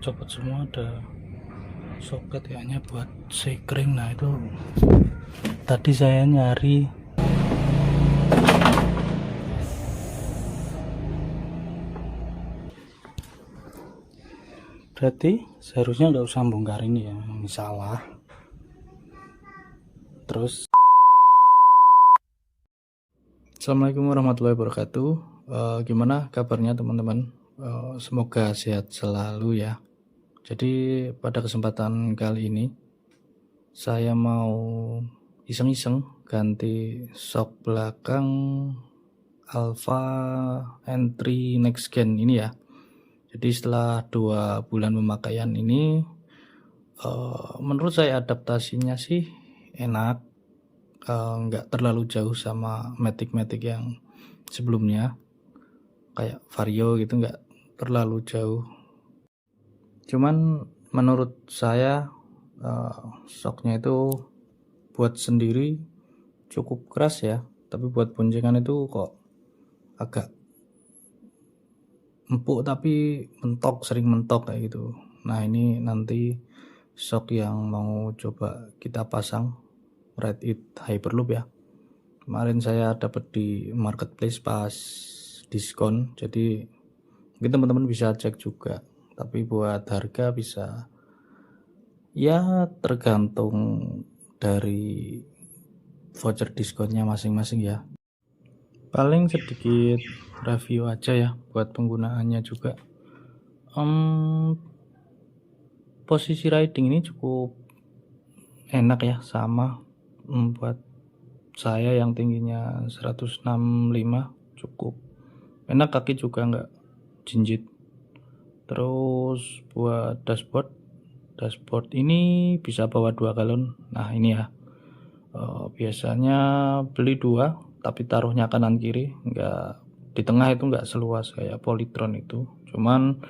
copot semua, ada soket kayaknya buat sekring. Nah itu tadi saya nyari berarti seharusnya nggak usah bongkar ini ya, ini salah. Terus Assalamualaikum warahmatullahi wabarakatuh. Gimana kabarnya teman-teman? Semoga sehat selalu ya. Jadi pada kesempatan kali ini saya mau iseng-iseng ganti sok belakang Alfa N3 Next Gen ini ya. Jadi setelah 2 bulan pemakaian ini, menurut saya adaptasinya sih enak, nggak terlalu jauh sama Matic yang sebelumnya, kayak Vario gitu, nggak terlalu jauh. Cuman menurut saya shocknya itu buat sendiri cukup keras ya, tapi buat boncengan itu kok agak empuk tapi mentok, sering mentok kayak gitu. Nah ini nanti shock yang mau coba kita pasang, Red It Hyperloop ya. Kemarin saya dapat di marketplace pas diskon, jadi mungkin teman-teman bisa cek juga. Tapi buat harga bisa ya tergantung dari voucher diskonnya masing-masing ya. Paling sedikit review aja ya buat penggunaannya juga. Posisi riding ini cukup enak ya, sama buat saya yang tingginya 165 cukup enak, kaki juga nggak jinjit. Terus buat dashboard ini bisa bawa 2 galon. Nah ini ya, biasanya beli 2 tapi taruhnya kanan kiri, nggak di tengah, itu nggak seluas kayak Polytron itu. Cuman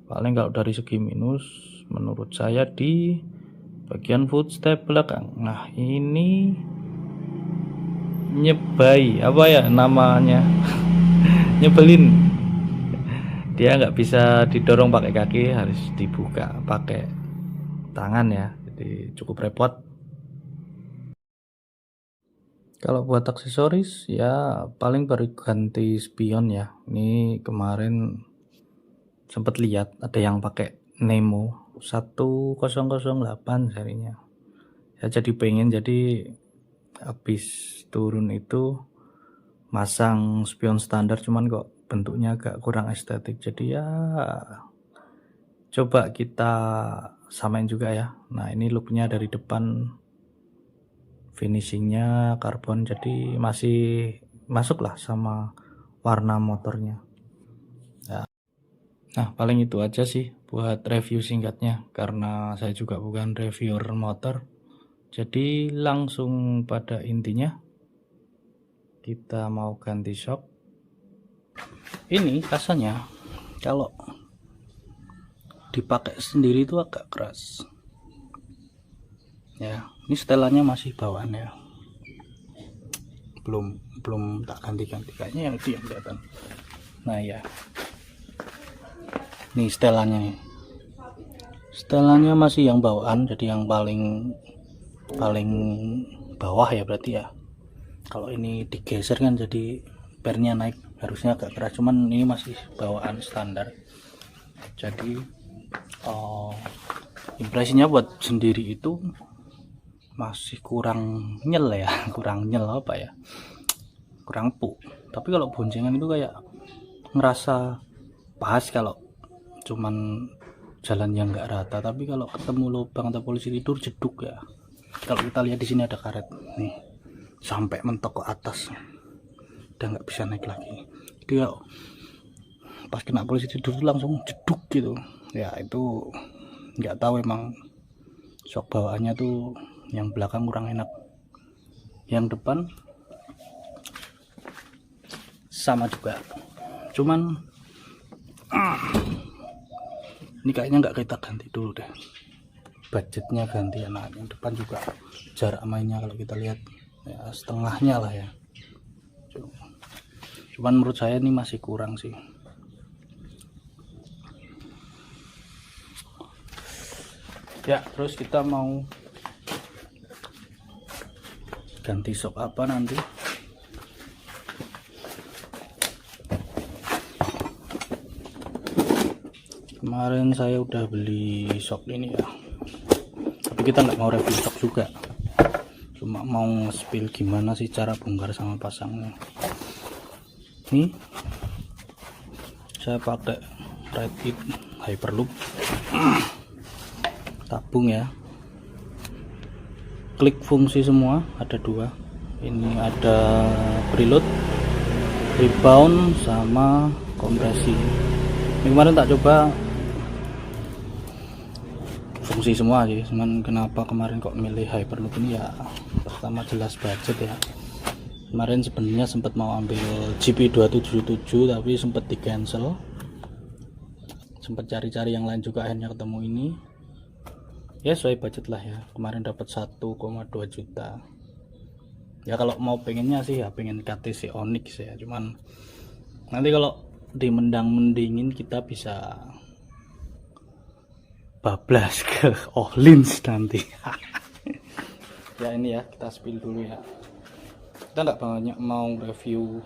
paling kalau dari segi minus menurut saya di bagian footstep belakang. Nah ini nyebai, apa ya namanya, nyebelin. Dia nggak bisa didorong pakai kaki, harus dibuka pakai tangan ya, jadi cukup repot. Kalau buat aksesoris ya paling baru ganti spion ya. Ini kemarin sempat lihat ada yang pakai Nemo 1008 serinya. Ya jadi pengen, jadi habis turun itu masang spion standar, cuman kok bentuknya agak kurang estetik, jadi ya coba kita samain juga ya. Nah ini looknya dari depan, finishingnya karbon, jadi masih masuk lah sama warna motornya ya. Nah paling itu aja sih buat review singkatnya, karena saya juga bukan reviewer motor. Jadi langsung pada intinya, kita mau ganti shock. Ini rasanya kalau dipakai sendiri itu agak keras ya. Ini setelannya masih bawaan ya, belum tak ganti-ganti, kayaknya yang itu yang kelihatan. Nah ya, nih setelannya masih yang bawaan, jadi yang paling bawah ya berarti ya. Kalau ini digeser kan jadi pernya naik, harusnya agak keras, cuman ini masih bawaan standar. Jadi impresinya buat sendiri itu masih kurang nyel ya, kurang nyel apa ya, kurang empuk. Tapi kalau boncengan itu kayak ngerasa pas kalau cuman jalan yang nggak rata, tapi kalau ketemu lubang atau polisi tidur jeduk ya. Kalau kita lihat di sini ada karet nih sampai mentok ke atas, udah nggak bisa naik lagi. Jadi pas kena polisi tidur itu langsung jeduk gitu ya. Itu nggak tahu, emang shock bawaannya tuh yang belakang kurang enak. Yang depan sama juga, cuman ini kayaknya nggak kita ganti dulu deh, budgetnya ganti anak. Yang depan juga jarak mainnya kalau kita lihat ya setengahnya lah ya, cuman menurut saya ini masih kurang sih. Ya, terus kita mau ganti sok apa nanti. Kemarin saya udah beli sok ini ya, tapi kita nggak mau review sok juga, cuma mau nge-spill gimana sih cara bongkar sama pasangnya. Ini saya pakai Ride It Hyperloop tabung ya, klik fungsi semua, ada dua, ini ada preload, rebound, sama kompresi. Ini kemarin tak coba fungsi semua sih, cuman kenapa kemarin kok milih Hyperloop ini ya, pertama jelas budget ya. Kemarin sebenarnya sempat mau ambil GP277 tapi sempat di cancel, sempat cari-cari yang lain juga, akhirnya ketemu ini ya, sesuai budget lah ya. Kemarin dapat 1,2 juta ya. Kalau mau pengennya sih ya pengen KTC Onyx ya, cuman nanti kalau di mendang-mendingin kita bisa bablas ke Ohlins nanti. Ya ini ya, kita spill dulu ya, kita nggak banyak mau review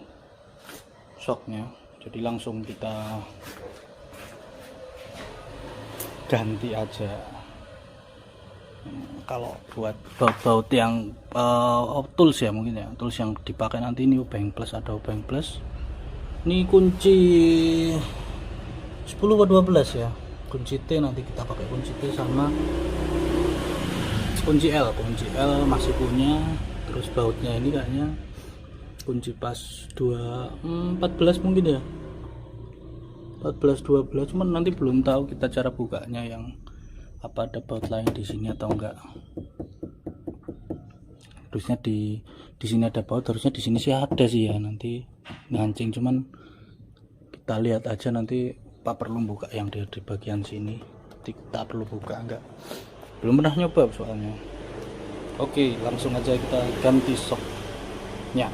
shocknya, jadi langsung kita ganti aja. Kalau buat baut-baut yang tools ya, mungkin ya tools yang dipakai nanti, ini Obeng Plus, ada Obeng Plus. Ini kunci 10 atau 12 ya, kunci T, nanti kita pakai kunci T sama kunci L. Kunci L masih punya, terus bautnya ini kayaknya kunci pas 14 mungkin ya, 14-12, cuman nanti belum tahu kita cara bukanya yang apa, ada baut lain di sini atau enggak. Harusnya di sini ada baut, harusnya di sini sih ada sih ya, nanti ngancing, cuman kita lihat aja nanti. Pak perlu buka yang di bagian sini, kita perlu buka enggak, belum pernah nyoba soalnya. Oke, langsung aja kita ganti soknya.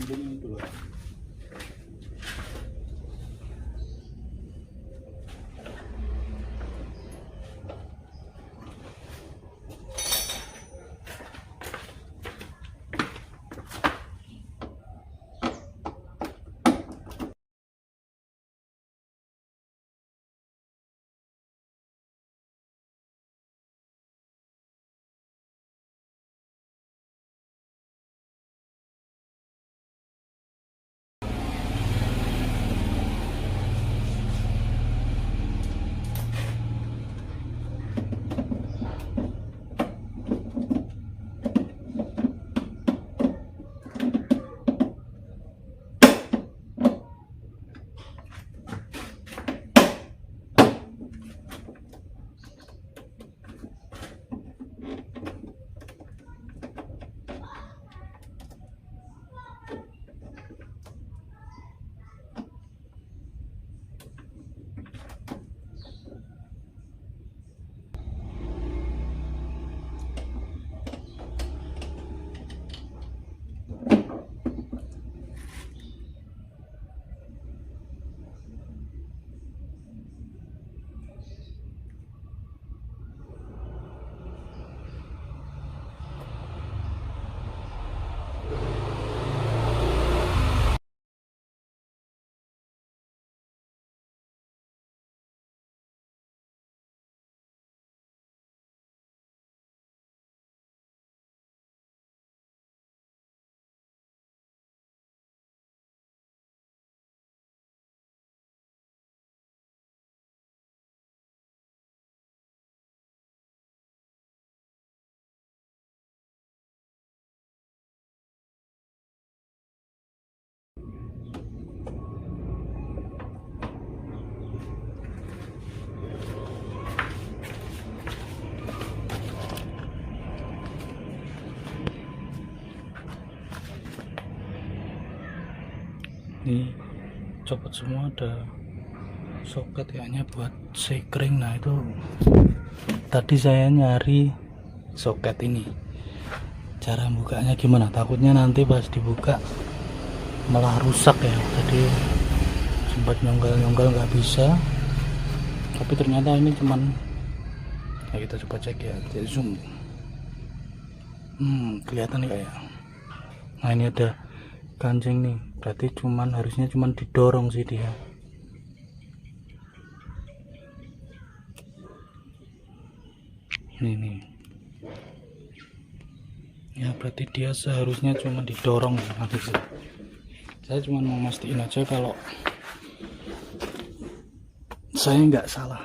Ini dulu. Ini copot semua, ada soket kayaknya buat sekring. Nah itu tadi saya nyari soket ini, cara bukanya gimana, takutnya nanti pas dibuka malah rusak ya. Tadi sempat nyonggal nggak bisa, tapi ternyata ini cuman ya, kita coba cek ya, jadi zoom. Kelihatan nih kayak. Nah ini ada kancing nih, berarti harusnya cuman didorong sih dia. Ini ya, berarti dia seharusnya cuma didorong. Nanti saya cuma mau mastiin aja kalau saya nggak salah.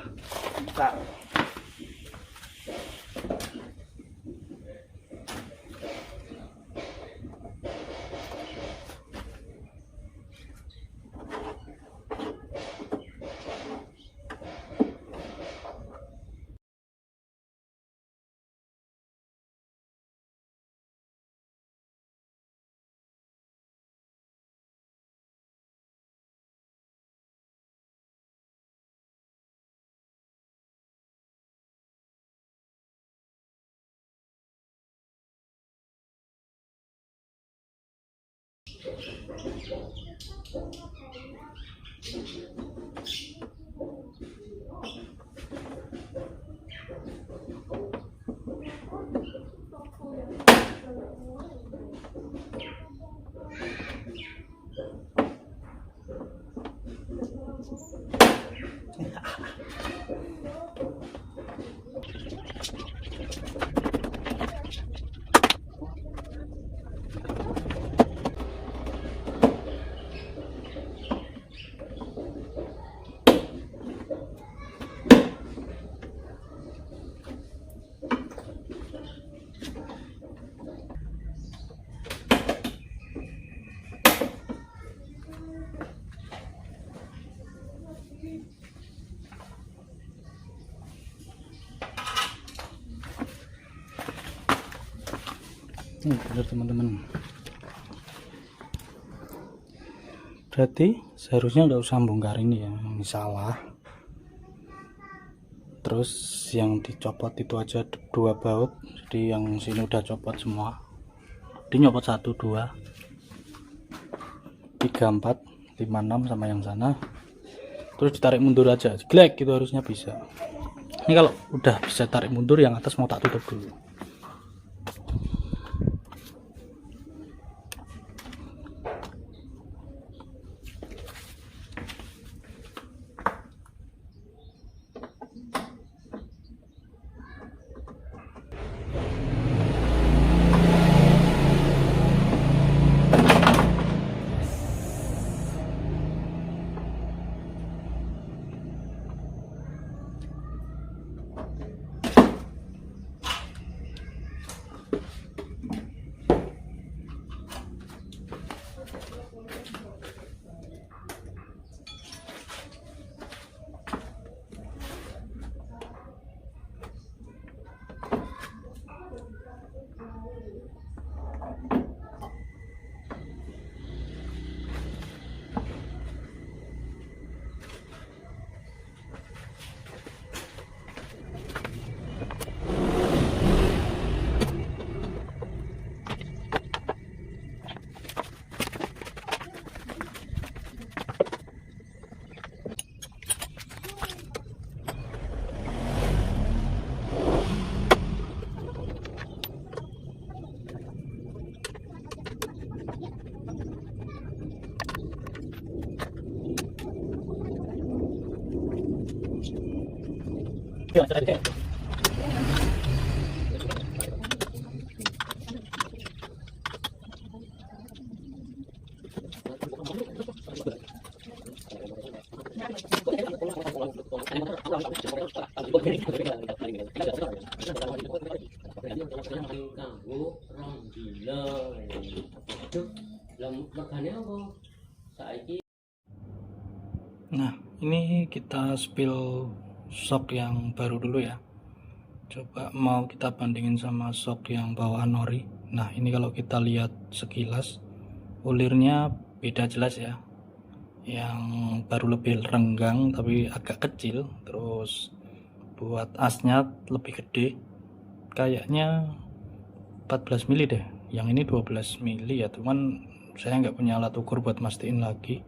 Benar teman-teman, berarti seharusnya nggak usah bongkar ini ya, ini salah. Terus yang dicopot itu aja 2 baut, jadi yang sini udah copot semua. Dia nyopot 1, 2, 3, 4, 5, 6 sama yang sana. Terus ditarik mundur aja, glek gitu harusnya bisa. Ini kalau udah bisa tarik mundur, yang atas mau tak tutup dulu. Nah, ini kita spill shock yang baru dulu ya. Coba mau kita bandingin sama shock yang bawaan ori. Nah, ini kalau kita lihat sekilas, ulirnya beda jelas ya. yang baru lebih renggang tapi agak kecil. Terus buat asnya lebih gede, kayaknya 14 mili deh, yang ini 12 mili ya, cuman saya nggak punya alat ukur buat mastiin lagi.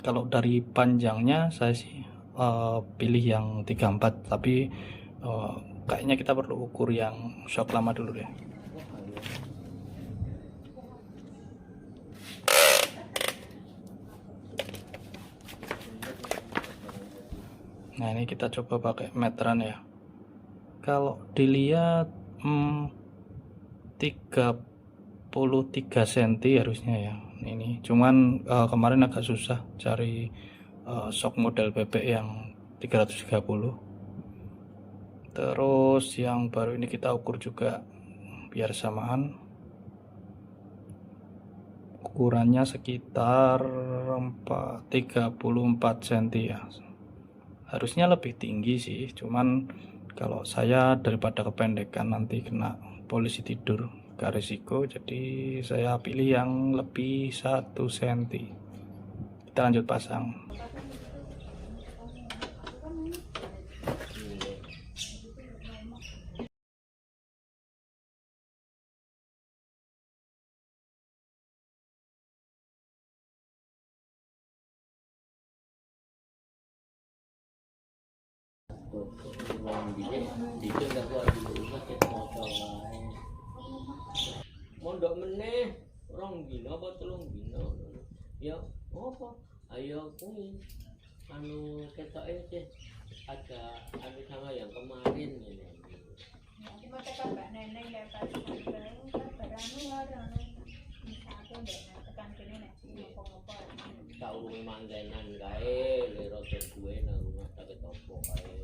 Kalau dari panjangnya saya sih pilih yang 34, tapi kayaknya kita perlu ukur yang shock lama dulu deh. Nah ini kita coba pakai meteran ya. Kalau dilihat 33 cm harusnya ya. Ini cuman kemarin agak susah cari shock model bebek yang 330. Terus yang baru ini kita ukur juga biar samaan. Ukurannya sekitar 34 cm ya. Harusnya lebih tinggi sih, cuman kalau saya daripada kependekan nanti kena polisi tidur gak risiko, jadi saya pilih yang lebih 1 cm. Kita lanjut pasang. Mondok meneh rong dina apa telung dina ya apa ayo kuwi anu ketoke sih ada anu sama yang kemarin ini cuma tekan Mbak Neneng ya pas barangmu orang misalkan dek tekan kene nek ngopo-ngopo tak urung mantenan kae lero duwe nang rumah sakit opo kae.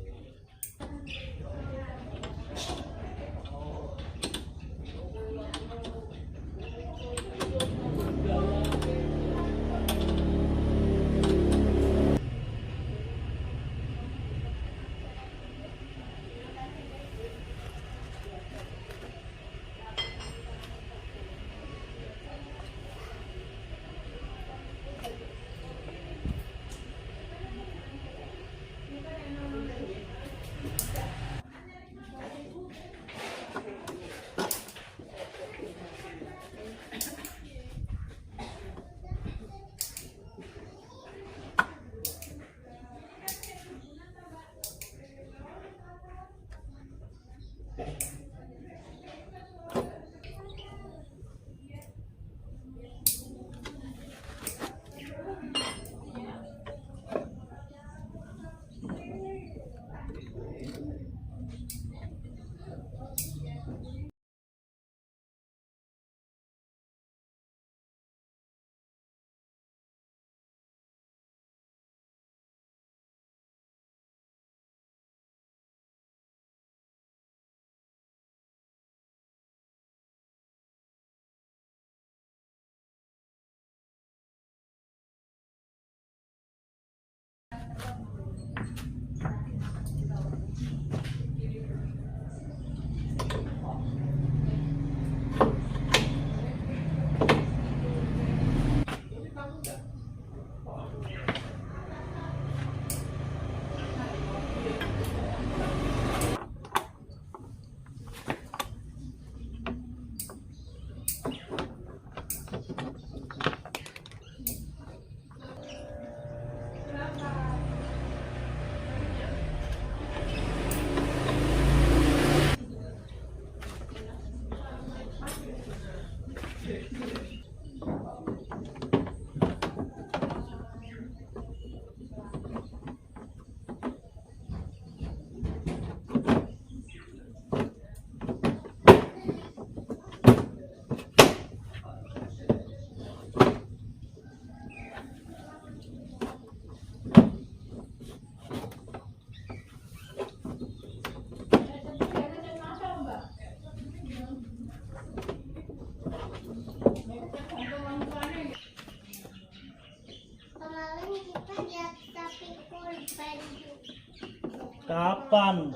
Kapan?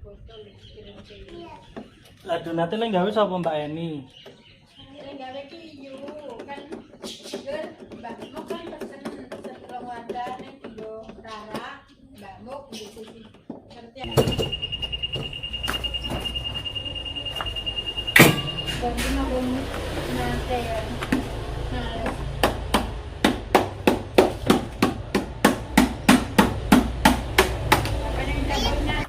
botol kirim ke. Lah donate lek gawe sapa Mbak Eni? Ini gawe ki yu kan ger mbakmu kan pesen rong wadah ning kanggo Rara, mbakmu gitu sih. Ngerti ya? Ganti aku nate ya. Nah, apa yang kita Allah.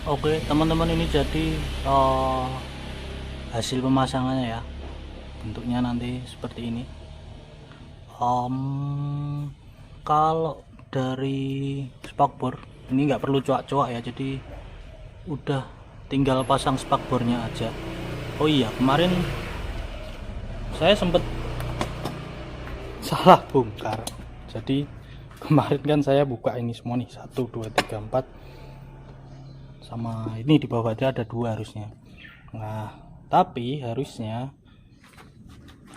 Oke teman-teman, ini jadi hasil pemasangannya ya, bentuknya nanti seperti ini. Kalau dari spakbor ini nggak perlu coak-coak ya, jadi udah tinggal pasang spakbornya aja. Oh iya, kemarin saya sempet salah bongkar, jadi kemarin kan saya buka ini semua nih, 1 2 3 4 sama ini di bawah ada 2 harusnya. Nah tapi harusnya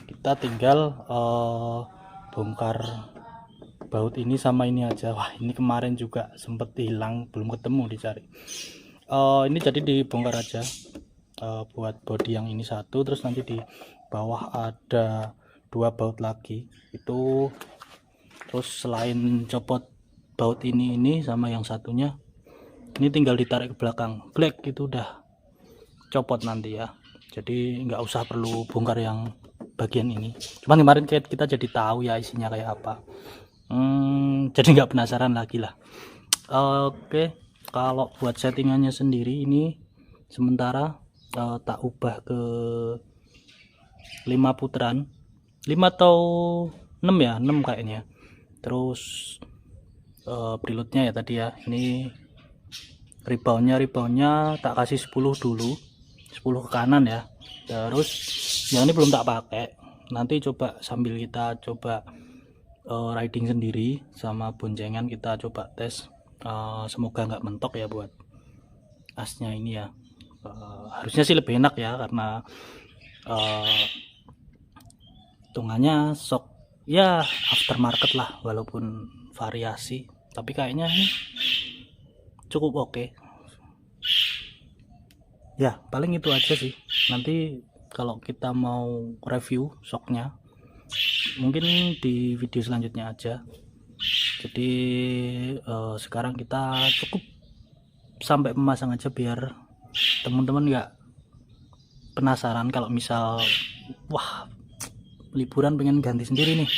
kita tinggal bongkar baut ini sama ini aja. Wah ini kemarin juga sempet hilang, belum ketemu dicari. Ini jadi dibongkar aja, buat bodi yang ini 1, terus nanti di bawah ada 2 baut lagi itu. Terus selain copot baut ini sama yang satunya, ini tinggal ditarik ke belakang, black itu udah copot nanti ya. Jadi nggak usah perlu bongkar yang bagian ini. Cuman kemarin kita jadi tahu ya isinya kayak apa. Jadi nggak penasaran lagi lah. Oke, kalau buat settingannya sendiri ini sementara tak ubah ke 5 putaran, 5 atau 6 ya, 6 kayaknya. Terus preloadnya ya tadi ya, ini reboundnya tak kasih 10 dulu, 10 ke kanan ya. Terus yang ini belum tak pakai, nanti coba sambil kita coba riding sendiri sama boncengan, kita coba tes. Semoga nggak mentok ya buat asnya ini ya. Harusnya sih lebih enak ya, karena hitungannya shock ya aftermarket lah, walaupun variasi, tapi kayaknya ini cukup oke. Ya paling itu aja sih. Nanti kalau kita mau review shocknya mungkin di video selanjutnya aja. Jadi sekarang kita cukup sampai pemasang aja, biar teman-teman nggak penasaran kalau misal wah liburan pengen ganti sendiri nih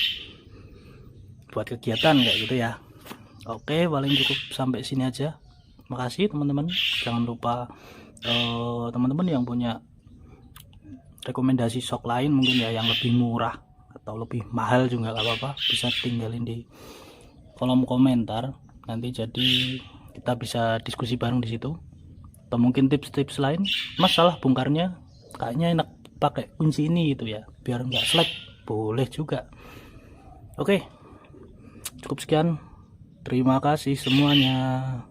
buat kegiatan kayak gitu ya. Oke, paling cukup sampai sini aja. Makasih teman-teman, jangan lupa teman-teman yang punya rekomendasi shock lain mungkin ya, yang lebih murah atau lebih mahal juga gak apa-apa, bisa tinggalin di kolom komentar nanti, jadi kita bisa diskusi bareng di situ. Atau mungkin tips-tips lain, masalah bongkarnya kayaknya enak pakai kunci ini gitu ya, biar nggak slack, boleh juga. Oke, cukup sekian, terima kasih semuanya.